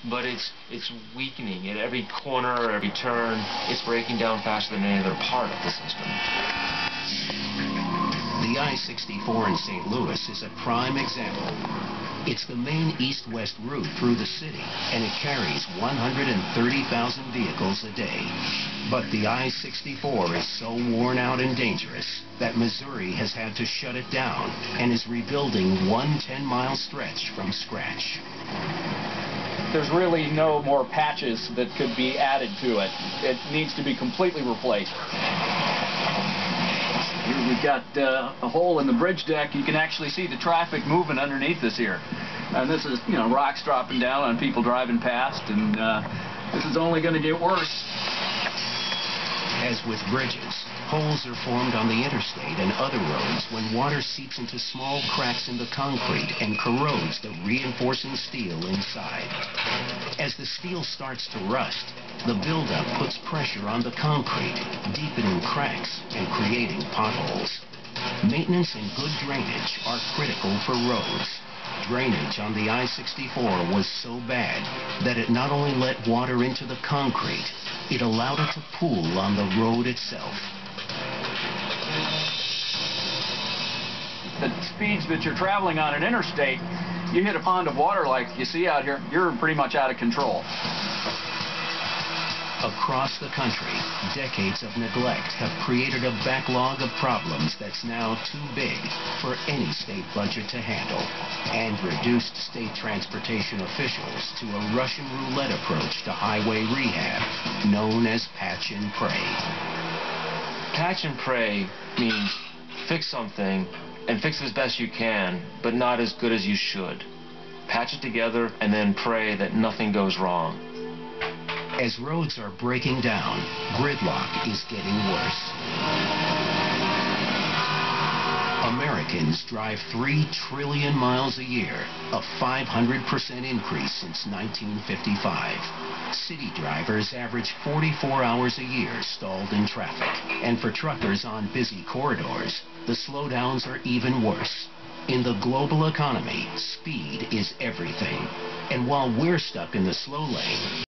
but it's weakening. At every corner, every turn, it's breaking down faster than any other part of the system. The I-64 in St. Louis is a prime example. It's the main east-west route through the city, and it carries 130,000 vehicles a day. But the I-64 is so worn out and dangerous that Missouri has had to shut it down and is rebuilding one 10-mile stretch from scratch. There's really no more patches that could be added to it. It needs to be completely replaced. Here we've got a hole in the bridge deck. You can actually see the traffic moving underneath this here. And this is, you know, rocks dropping down on people driving past, and this is only going to get worse. As with bridges, holes are formed on the interstate and other roads when water seeps into small cracks in the concrete and corrodes the reinforcing steel inside. As the steel starts to rust, the buildup puts pressure on the concrete, deepening cracks and creating potholes. Maintenance and good drainage are critical for roads. Drainage on the I-64 was so bad that it not only let water into the concrete, it allowed it to pool on the road itself. The speeds that you're traveling on an interstate, you hit a pond of water like you see out here, you're pretty much out of control. Across the country, decades of neglect have created a backlog of problems that's now too big for any state budget to handle, and reduced state transportation officials to a Russian roulette approach to highway rehab, known as patch and pray. Patch and pray means fix something and fix it as best you can, but not as good as you should. Patch it together and then pray that nothing goes wrong. As roads are breaking down, gridlock is getting worse. Americans drive 3 trillion miles a year, a 500% increase since 1955. City drivers average 44 hours a year stalled in traffic. And for truckers on busy corridors, the slowdowns are even worse. In the global economy, speed is everything. And while we're stuck in the slow lane,